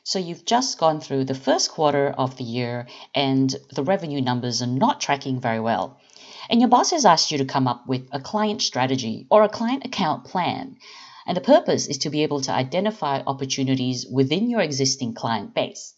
So you've just gone through the first quarter of the year and the revenue numbers are not tracking very well. And your boss has asked you to come up with a client strategy or a client account plan. And the purpose is to be able to identify opportunities within your existing client base.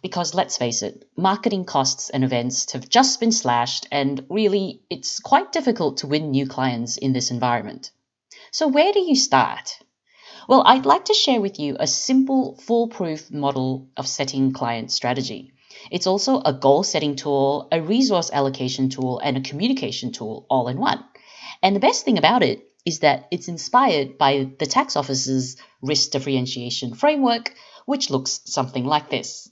Because let's face it, marketing costs and events have just been slashed, and really, it's quite difficult to win new clients in this environment. So where do you start? Well, I'd like to share with you a simple, foolproof model of setting client strategy. It's also a goal-setting tool, a resource allocation tool, and a communication tool all in one. And the best thing about it is that it's inspired by the tax office's risk differentiation framework, which looks something like this.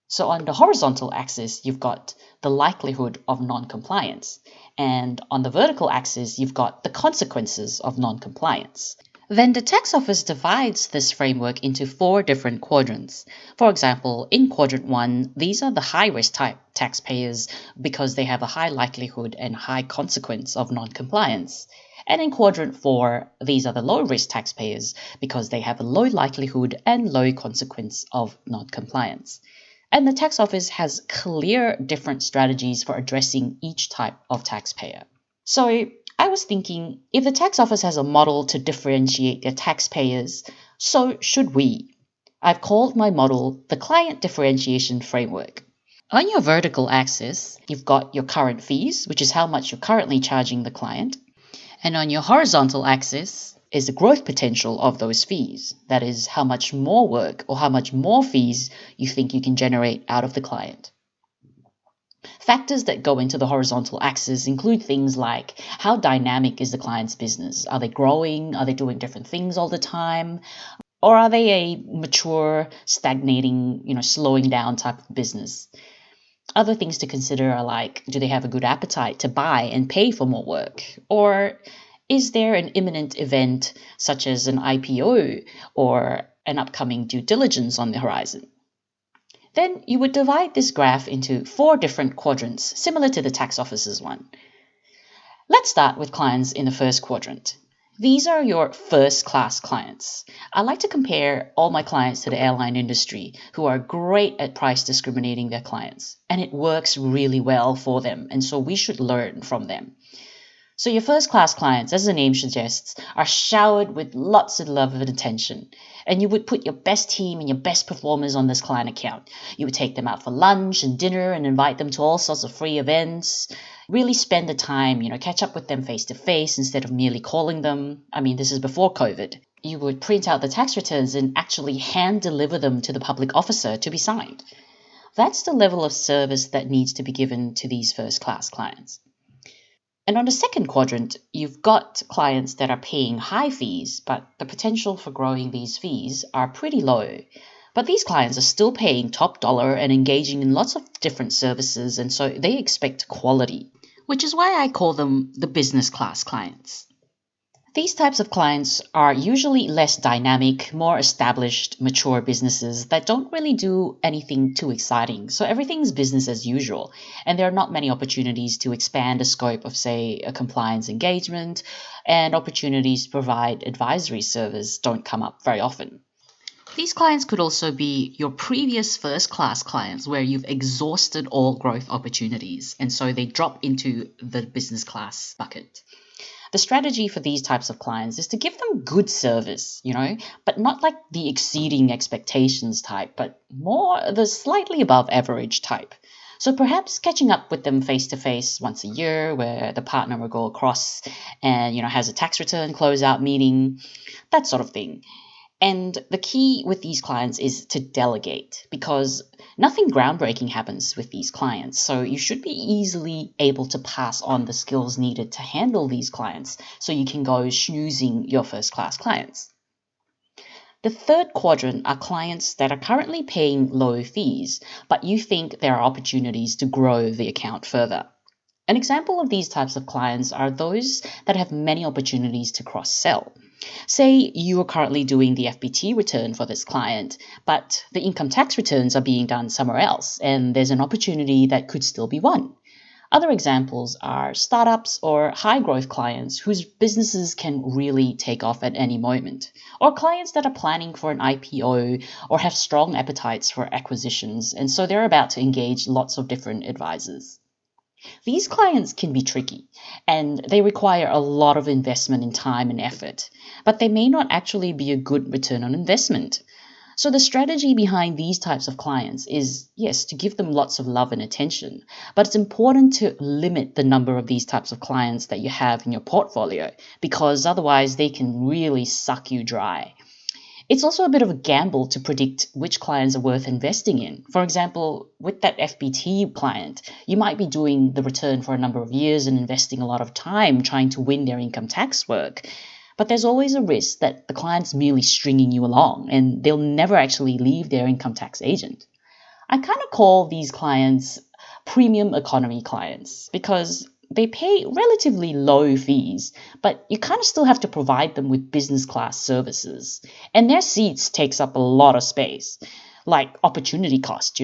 So on the horizontal axis, you've got the likelihood of non-compliance. And on the vertical axis, you've got the consequences of non-compliance. Then the tax office divides this framework into 4 different quadrants. For example, in quadrant 1, these are the high-risk type taxpayers because they have a high likelihood and high consequence of non-compliance. And in quadrant 4, these are the low-risk taxpayers because they have a low likelihood and low consequence of non-compliance. And the tax office has clear different strategies for addressing each type of taxpayer. So I was thinking, if the tax office has a model to differentiate their taxpayers, so should we. I've called my model the Client Differentiation Framework. On your vertical axis, you've got your current fees, which is how much you're currently charging the client. And on your horizontal axis is the growth potential of those fees. That is, how much more work or how much more fees you think you can generate out of the client. Factors that go into the horizontal axis include things like how dynamic is the client's business? Are they growing? Are they doing different things all the time? Or are they a mature, stagnating, slowing down type of business? Other things to consider are like, do they have a good appetite to buy and pay for more work? Or is there an imminent event such as an IPO or an upcoming due diligence on the horizon? Then you would divide this graph into 4 different quadrants, similar to the tax office's one. Let's start with clients in the first quadrant. These are your first-class clients. I like to compare all my clients to the airline industry, who are great at price discriminating their clients, and it works really well for them, and so we should learn from them. So your first-class clients, as the name suggests, are showered with lots of love and attention. And you would put your best team and your best performers on this client account. You would take them out for lunch and dinner and invite them to all sorts of free events. Really spend the time, catch up with them face-to-face instead of merely calling them. I mean, this is before COVID. You would print out the tax returns and actually hand-deliver them to the public officer to be signed. That's the level of service that needs to be given to these first-class clients. And on the second quadrant, you've got clients that are paying high fees, but the potential for growing these fees are pretty low. But these clients are still paying top dollar and engaging in lots of different services, and so they expect quality, which is why I call them the business class clients. These types of clients are usually less dynamic, more established, mature businesses that don't really do anything too exciting. So everything's business as usual. And there are not many opportunities to expand the scope of, say, a compliance engagement, and opportunities to provide advisory service don't come up very often. These clients could also be your previous first-class clients where you've exhausted all growth opportunities, and so they drop into the business class bucket. The strategy for these types of clients is to give them good service, but not like the exceeding expectations type, but more the slightly above average type. So perhaps catching up with them face-to-face once a year where the partner will go across and, has a tax return closeout meeting, that sort of thing. And the key with these clients is to delegate, because nothing groundbreaking happens with these clients. So you should be easily able to pass on the skills needed to handle these clients so you can go schnoozing your first-class clients. The third quadrant are clients that are currently paying low fees, but you think there are opportunities to grow the account further. An example of these types of clients are those that have many opportunities to cross-sell. Say you are currently doing the FBT return for this client, but the income tax returns are being done somewhere else, and there's an opportunity that could still be won. Other examples are startups or high growth clients whose businesses can really take off at any moment, or clients that are planning for an IPO or have strong appetites for acquisitions, and so they're about to engage lots of different advisors. These clients can be tricky, and they require a lot of investment in time and effort, but they may not actually be a good return on investment. So the strategy behind these types of clients is, yes, to give them lots of love and attention, but it's important to limit the number of these types of clients that you have in your portfolio, because otherwise they can really suck you dry. It's also a bit of a gamble to predict which clients are worth investing in. For example, with that FBT client, you might be doing the return for a number of years and investing a lot of time trying to win their income tax work. But there's always a risk that the client's merely stringing you along and they'll never actually leave their income tax agent. I kind of call these clients premium economy clients because they pay relatively low fees, but you kind of still have to provide them with business class services. And their seats takes up a lot of space, like opportunity cost,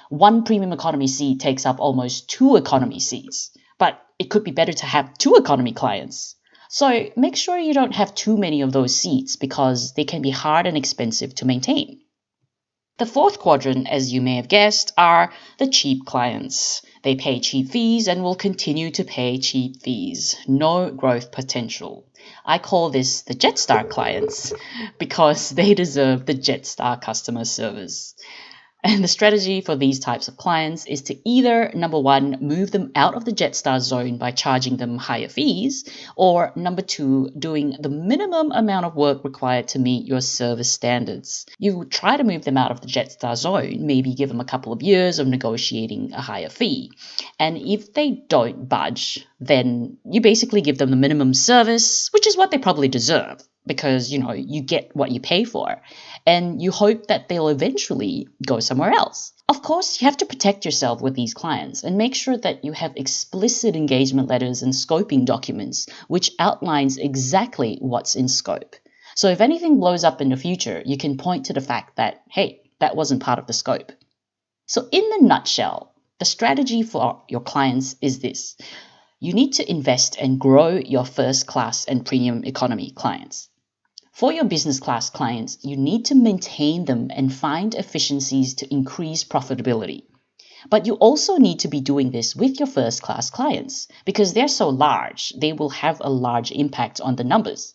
One premium economy seat takes up almost 2 economy seats, but it could be better to have 2 economy clients. So make sure you don't have too many of those seats because they can be hard and expensive to maintain. The fourth quadrant, as you may have guessed, are the cheap clients. They pay cheap fees and will continue to pay cheap fees. No growth potential. I call this the Jetstar clients because they deserve the Jetstar customer service. And the strategy for these types of clients is to either, number one, move them out of the Jetstar zone by charging them higher fees, or number two, doing the minimum amount of work required to meet your service standards. You try to move them out of the Jetstar zone, maybe give them a couple of years of negotiating a higher fee. And if they don't budge, then you basically give them the minimum service, which is what they probably deserve, because, you get what you pay for. And you hope that they'll eventually go somewhere else. Of course, you have to protect yourself with these clients and make sure that you have explicit engagement letters and scoping documents, which outlines exactly what's in scope. So if anything blows up in the future, you can point to the fact that, hey, that wasn't part of the scope. So in the nutshell, the strategy for your clients is this. You need to invest and grow your first class and premium economy clients. For your business class clients, you need to maintain them and find efficiencies to increase profitability. But you also need to be doing this with your first class clients because they're so large, they will have a large impact on the numbers.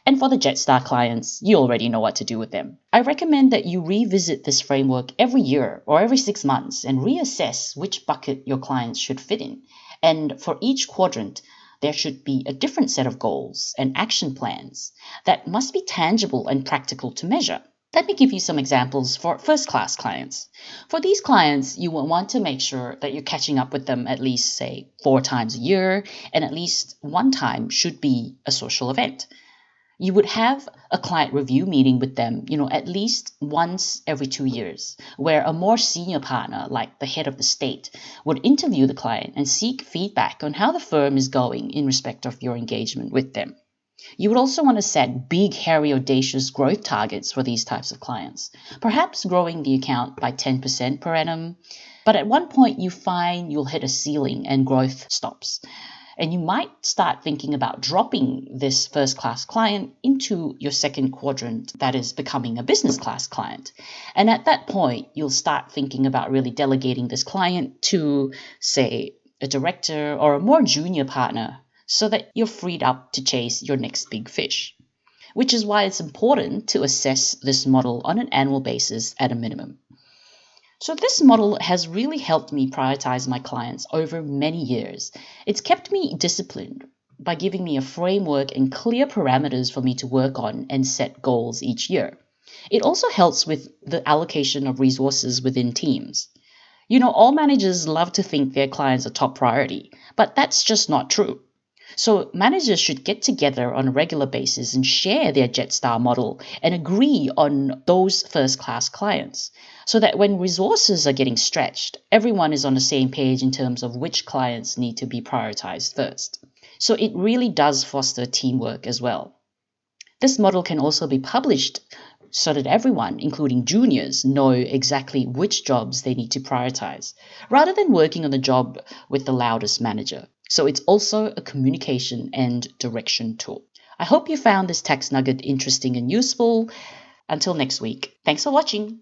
And for the Jetstar clients, you already know what to do with them. I recommend that you revisit this framework every year or every 6 months and reassess which bucket your clients should fit in. And for each quadrant, there should be a different set of goals and action plans that must be tangible and practical to measure. Let me give you some examples for first-class clients. For these clients, you will want to make sure that you're catching up with them at least, say, 4 times a year, and at least 1 time should be a social event. You would have a client review meeting with them, at least once every 2 years, where a more senior partner, like the head of the state, would interview the client and seek feedback on how the firm is going in respect of your engagement with them. You would also want to set big, hairy, audacious growth targets for these types of clients, perhaps growing the account by 10% per annum. But at one point, you find you'll hit a ceiling and growth stops. And you might start thinking about dropping this first-class client into your second quadrant, that is becoming a business-class client. And at that point, you'll start thinking about really delegating this client to, say, a director or a more junior partner so that you're freed up to chase your next big fish. Which is why it's important to assess this model on an annual basis at a minimum. So this model has really helped me prioritize my clients over many years. It's kept me disciplined by giving me a framework and clear parameters for me to work on and set goals each year. It also helps with the allocation of resources within teams. All managers love to think their clients are top priority, but that's just not true. So managers should get together on a regular basis and share their Jetstar model and agree on those first-class clients so that when resources are getting stretched, everyone is on the same page in terms of which clients need to be prioritized first. So it really does foster teamwork as well. This model can also be published so that everyone, including juniors, know exactly which jobs they need to prioritize, rather than working on the job with the loudest manager. So it's also a communication and direction tool. I hope you found this text nugget interesting and useful. Until next week, thanks for watching.